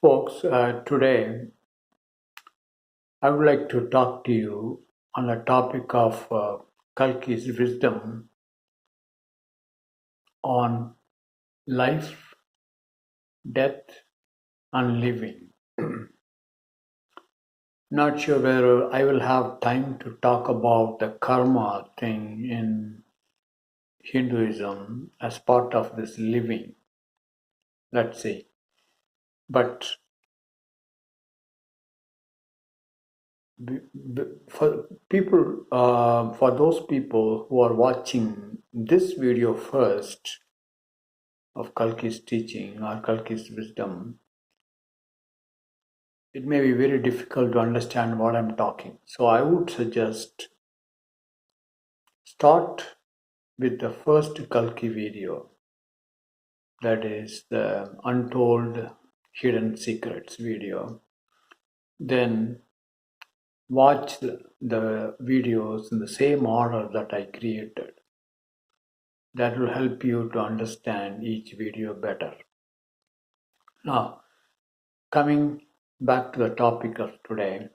Folks, today I would like to talk to you on the topic of Kalki's wisdom on life, death, and living. Not sure whether I will have time to talk about the karma thing in Hinduism as part of this living, let's say. But for those people who are watching this video first, of Kalki's teaching or Kalki's wisdom, it may be very difficult to understand what I'm talking. So I would suggest start with the first Kalki video, that is the Untold Hidden Secrets video. Then watch the videos in the same order that I created. That will help you to understand each video better. Now, coming back to the topic of today,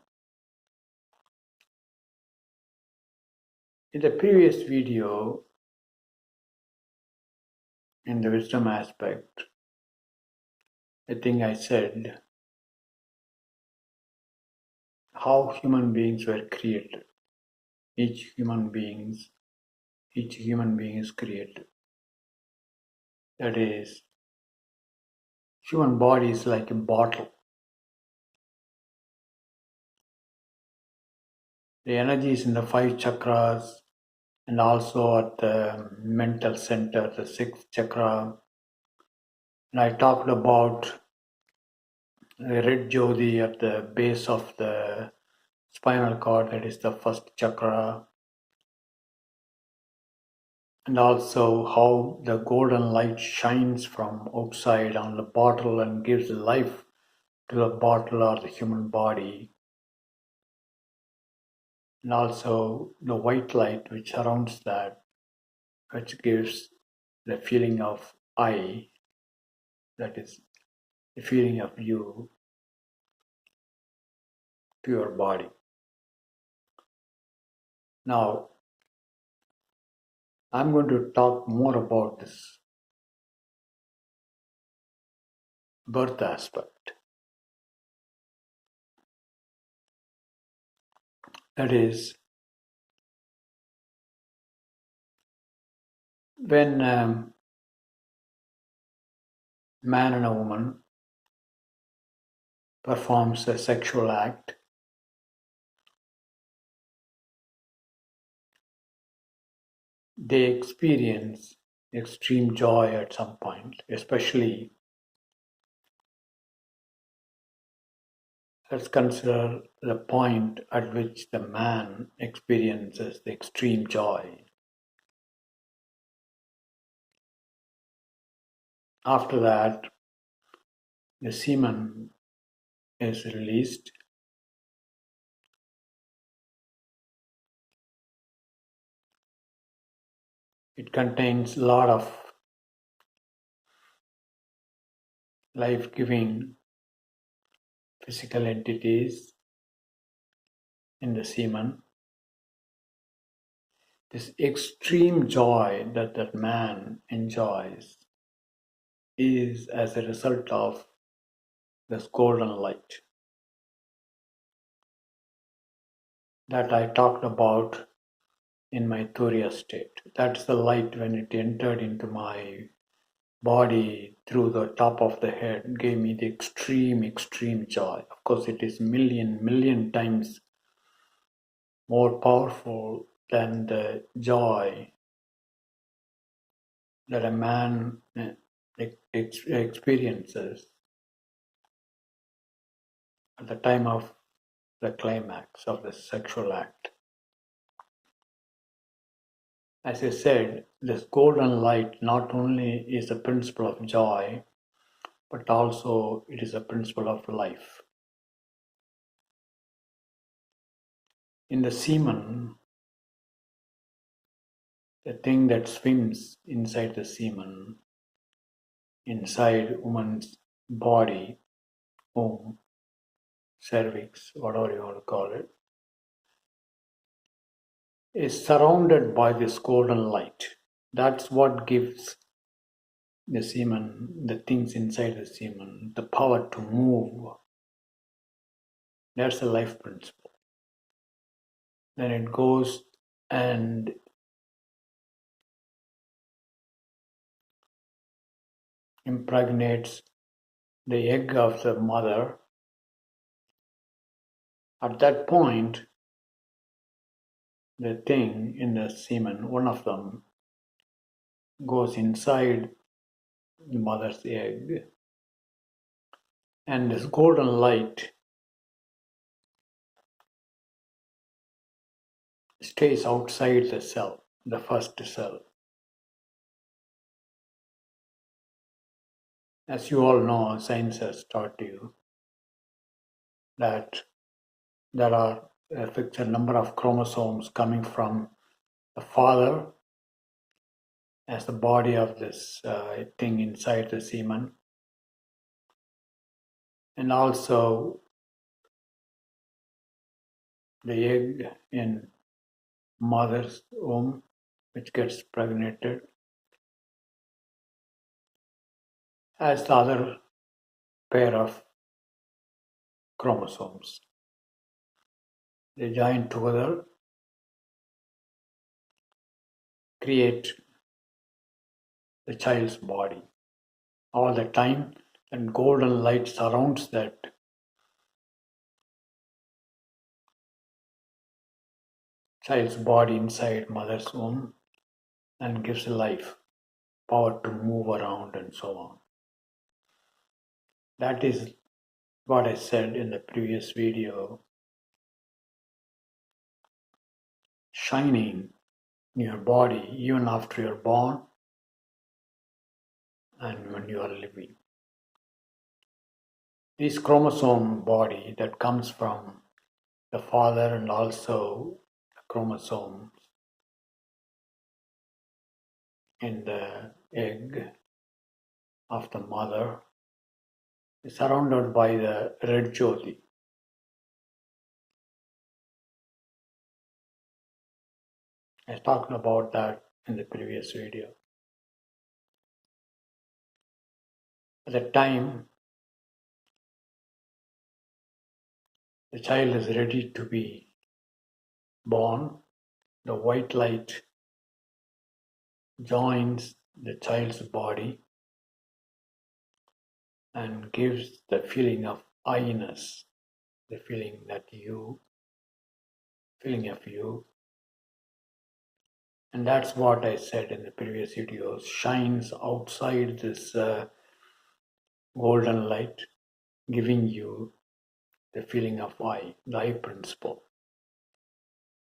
in the previous video, in the wisdom aspect, I think I said how human beings were created. Each human being is created. That is, human body is like a bottle. The energy is in the 5 chakras and also at the mental center, the 6th chakra. And I talked about the red jyoti at the base of the spinal cord, that is the 1st chakra. And also how the golden light shines from outside on the bottle and gives life to the bottle or the human body. And also the white light which surrounds that, which gives the feeling of I, that is the feeling of you, to your body. Now, I'm going to talk more about this birth aspect. That is, when man and a woman performs a sexual act, they experience extreme joy at some point, especially let's consider the point at which the man experiences the extreme joy. After that, the semen is released. It contains a lot of life-giving physical entities in the semen. This extreme joy that that man enjoys is as a result of this golden light that I talked about in my Turiya state. That's the light when it entered into my body through the top of the head, gave me the extreme joy. Of course, it is million times more powerful than the joy that a man experiences at the time of the climax of the sexual act. As I said, this golden light not only is a principle of joy, but also it is a principle of life. In the semen, the thing that swims inside the semen, inside woman's body, womb, cervix, whatever you want to call it, is surrounded by this golden light. That's what gives the semen, the things inside the semen, the power to move. That's the life principle. Then it goes and impregnates the egg of the mother. At that point, the thing in the semen, one of them, goes inside the mother's egg, and this golden light stays outside the cell, the first cell. As you all know, science has taught you that there are a fixed number of chromosomes coming from the father as the body of this thing inside the semen, and also the egg in mother's womb, which gets pregnated, as the other pair of chromosomes. They join together, create the child's body. All the time, and golden light surrounds that child's body inside mother's womb and gives life, power to move around and so on. That is what I said in the previous video. Shining in your body even after you're born and when you are living. This chromosome body that comes from the father and also the chromosomes in the egg of the mother is surrounded by the red jyoti. I talked about that in the previous video. At the time the child is ready to be born, the white light joins the child's body and gives the feeling of I-ness, the feeling of you. And that's what I said in the previous videos, shines outside this golden light, giving you the feeling of I, the I principle.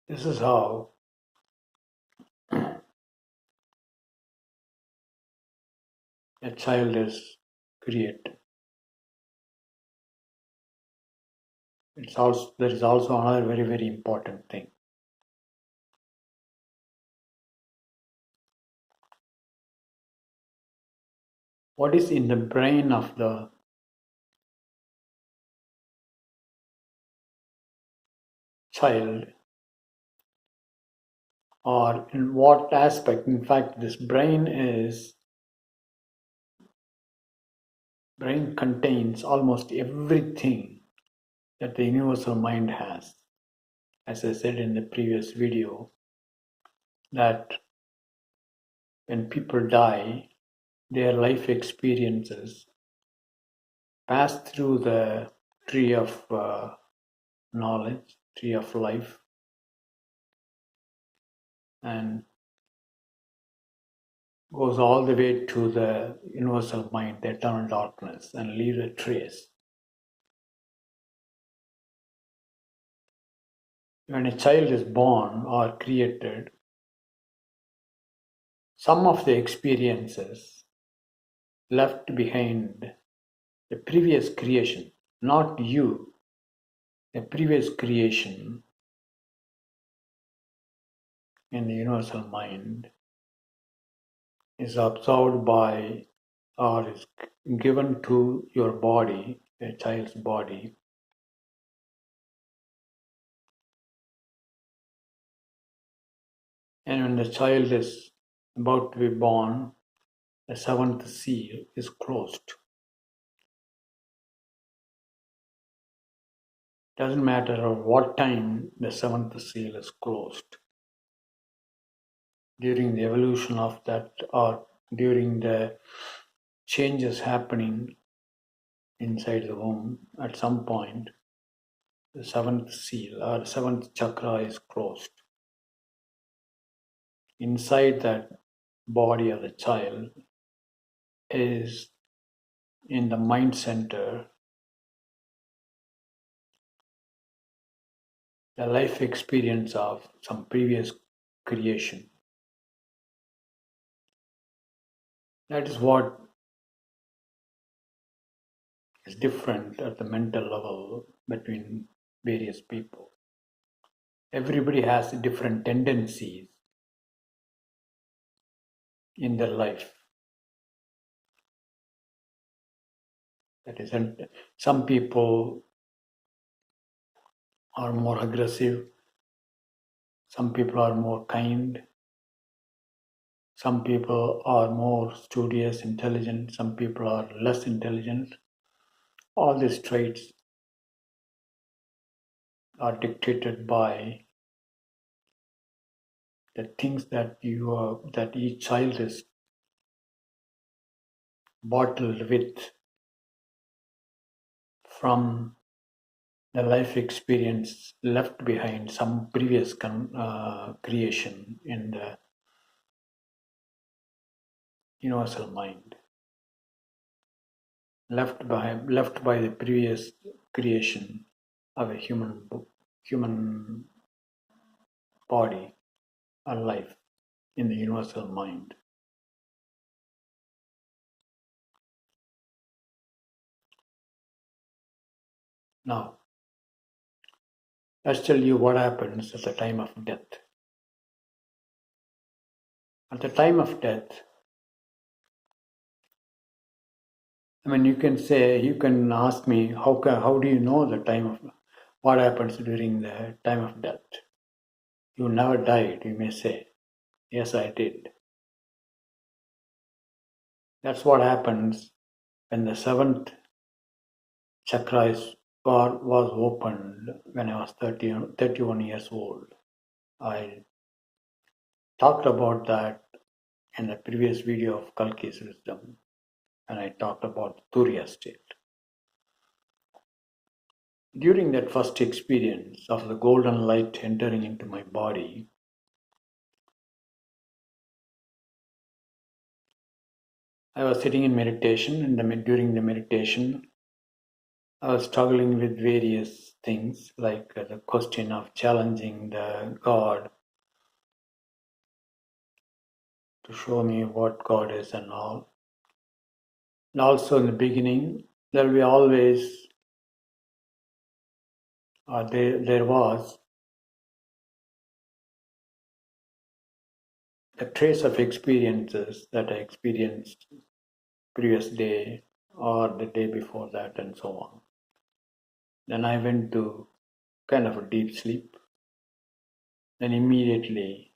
This is how a child is created. There is also another very, very important thing. What is in the brain of the child, or in what aspect? In fact, this brain contains almost everything that the universal mind has. As I said in the previous video, that when people die, their life experiences pass through the tree of knowledge, tree of life, and goes all the way to the universal mind, the eternal darkness, and leaves a trace. When a child is born or created, some of the experiences left behind the previous creation, not you, the previous creation in the universal mind, is absorbed by or is given to your body a child's body. And when the child is about to be born, the seventh seal is closed. Doesn't matter at what time the seventh seal is closed. During the evolution of that, or during the changes happening inside the womb, at some point, the seventh seal or seventh chakra is closed. Inside that body of the child is in the mind center the life experience of some previous creation. That is what is different at the mental level between various people. Everybody has different tendencies in their life. That is, and some people are more aggressive, some people are more kind, some people are more studious, intelligent, some people are less intelligent. All these traits are dictated by the things that that each child is bottled with from the life experience left behind some previous creation in the universal mind, left by the previous creation of a human body or life in the universal mind. Now, let's tell you what happens at the time of death. At the time of death, I mean, you can ask me, how do you know the time of what happens during the time of death? You never died, you may say. Yes, I did. That's what happens when the seventh chakra was opened when I was 31 years old. I talked about that in the previous video of Kalki's wisdom, and I talked about Turiya state. During that first experience of the golden light entering into my body, I was sitting in meditation, and during the meditation, I was struggling with various things like the question of challenging the God to show me what God is and all. And also in the beginning, there will be always, there was a trace of experiences that I experienced previous day or the day before that and so on. Then I went to kind of a deep sleep. Then immediately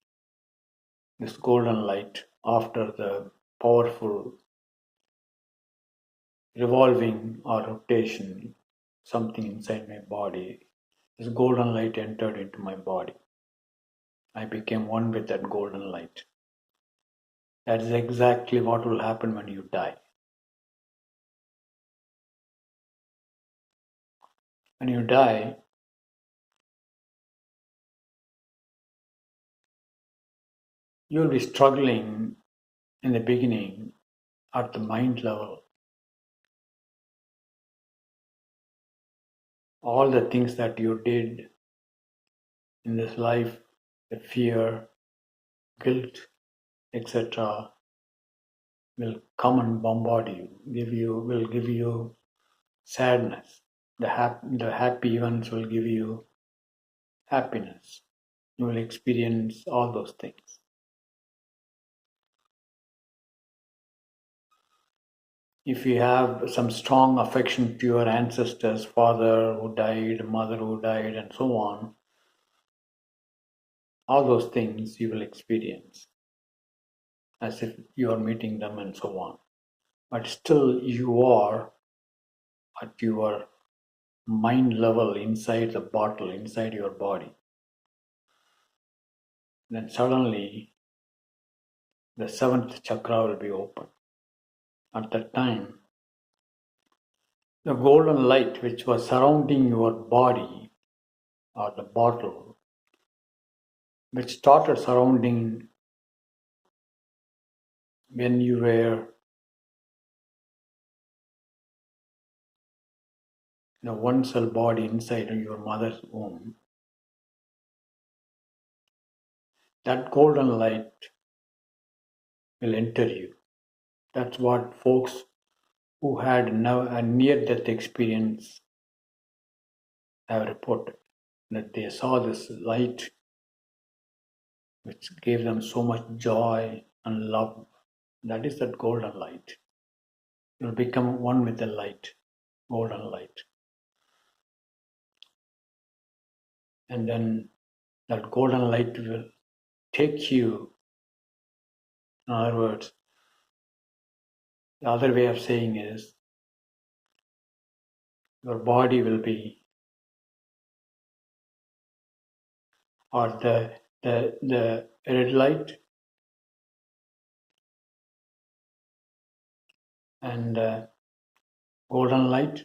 this golden light, after the powerful revolving or rotation, something inside my body, this golden light entered into my body. I became one with that golden light. That is exactly what will happen when you die. When you die, you'll be struggling in the beginning at the mind level. All the things that you did in this life, the fear, guilt, etc., will come and bombard you, will give you sadness. The happy events will give you happiness. You will experience all those things. If you have some strong affection to your ancestors, father who died, mother who died, and so on, all those things you will experience as if you are meeting them and so on. But still, you are at your mind level inside the bottle, inside your body. Then suddenly, the seventh chakra will be open. At that time, the golden light which was surrounding your body or the bottle, which started surrounding when you were in a one cell body inside your mother's womb, that golden light will enter you. That's what folks who had a near death experience have reported, that they saw this light which gave them so much joy and love. That is that golden light. You'll become one with the light, golden light. And then that golden light will take you, in other words, the other way of saying is your body will be, or the red light and golden light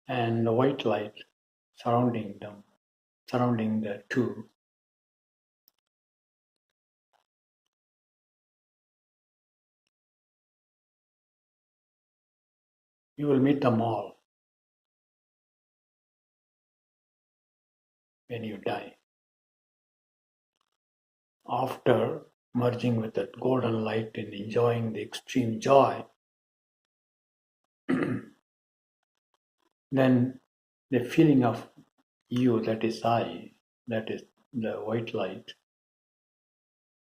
and the white light surrounding them, surrounding the two. You will meet them all when you die. After merging with that golden light and enjoying the extreme joy, then the feeling of you, that is I, that is the white light,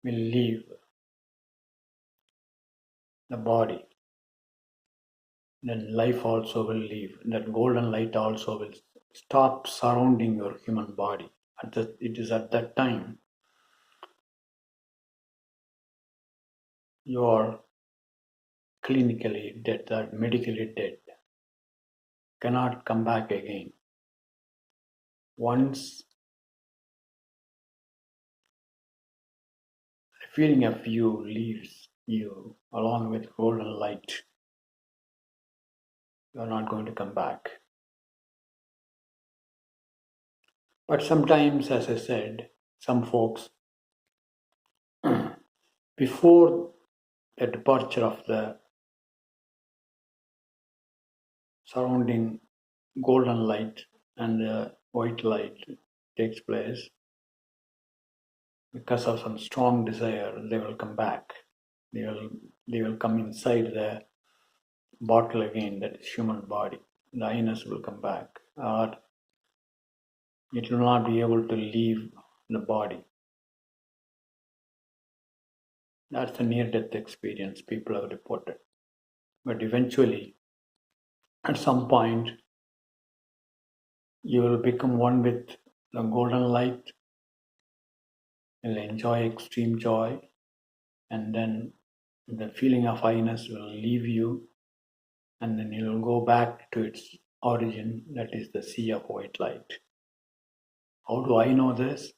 will leave the body. Then life also will leave. That golden light also will stop surrounding your human body. It is at that time you are clinically dead, that medically dead, cannot come back again. Once the feeling of you leaves you along with golden light, you are not going to come back. But sometimes, as I said, some folks, before the departure of the surrounding golden light and the white light takes place, because of some strong desire, they will come back. They will come inside the bottle again, that is human body. The I-ness will come back, or it will not be able to leave the body. That's the near-death experience people have reported. But eventually, at some point, you will become one with the golden light, you'll enjoy extreme joy, and then the feeling of I-ness will leave you, and then you'll go back to its origin, that is the sea of white light. How do I know this?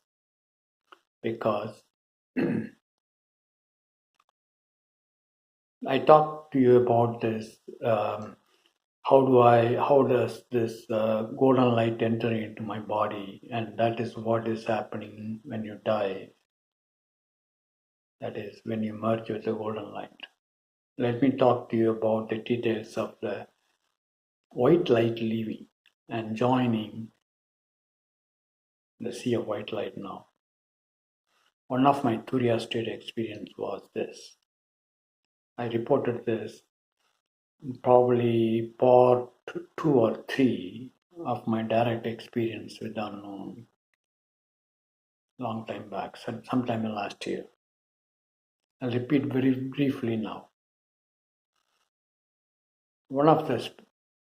Because I talked to you about this. How does this golden light enter into my body? And that is what is happening when you die. That is when you merge with the golden light. Let me talk to you about the details of the white light leaving and joining the sea of white light now. One of my Turiya state experience was this. I reported this probably part 2 or 3 of my direct experience with the unknown, long time back, sometime in last year. I'll repeat very briefly now. One of the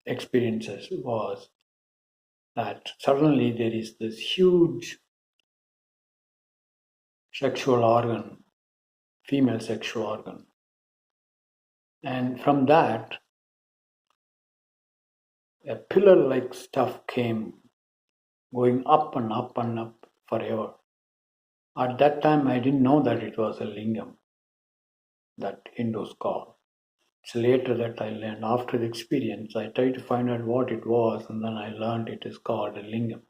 experiences was that suddenly there is this huge sexual organ, female sexual organ. And from that, a pillar like stuff came going up and up and up forever. At that time, I didn't know that it was a lingam that Hindus call. It's later that I learned. After the experience, I tried to find out what it was, and then I learned it is called a lingam.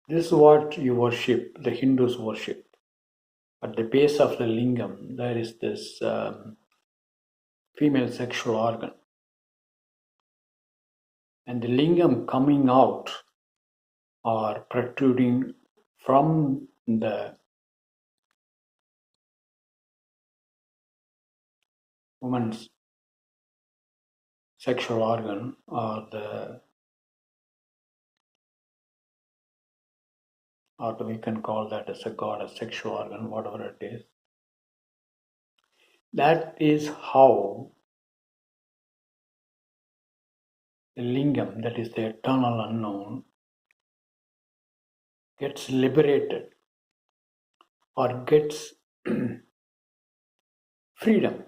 This is what you worship, the Hindus worship. At the base of the lingam, there is this female sexual organ. And the lingam coming out or protruding from the woman's sexual organ, or we can call that as a goddess sexual organ, whatever it is. That is how the lingam, that is the eternal unknown, gets liberated or gets freedom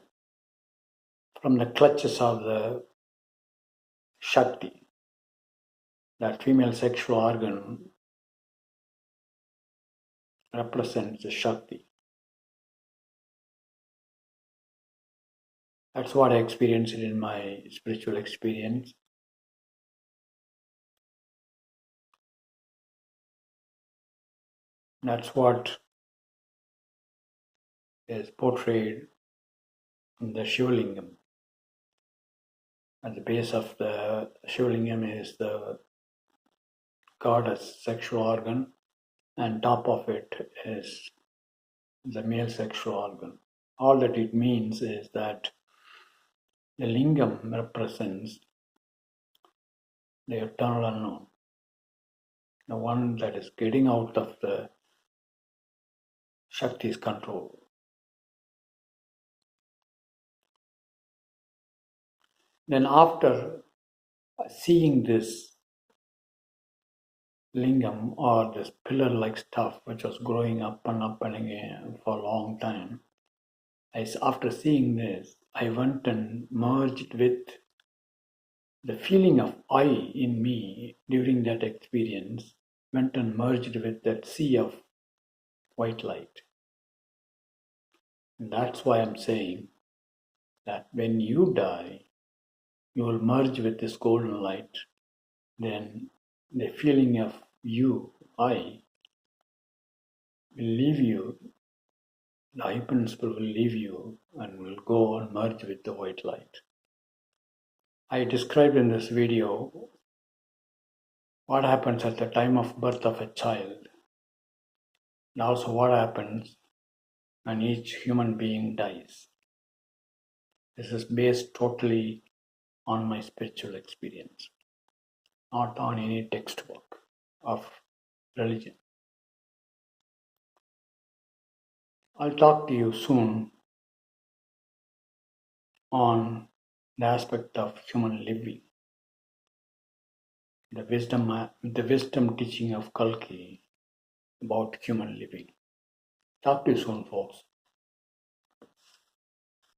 from the clutches of the Shakti. That female sexual organ represents the Shakti. That's what I experienced in my spiritual experience. That's what is portrayed in the Shivlingam. At the base of the Shivlingam is the goddess sexual organ, and top of it is the male sexual organ. All that it means is that the lingam represents the eternal unknown, the one that is getting out of the Shakti's control. Then after seeing this lingam or this pillar like stuff which was growing up and again for a long time, after seeing this, I went and merged with the feeling of I in me during that experience, went and merged with that sea of white light. And that's why I'm saying that when you die, you will merge with this golden light. Then the feeling of you, I, will leave you, the I principle will leave you and will go and merge with the white light. I described in this video what happens at the time of birth of a child, and also what happens when each human being dies. This is based totally on my spiritual experience, not on any textbook of religion. I'll talk to you soon on the aspect of human living, the wisdom teaching of Kalki about human living. Talk to you soon, folks.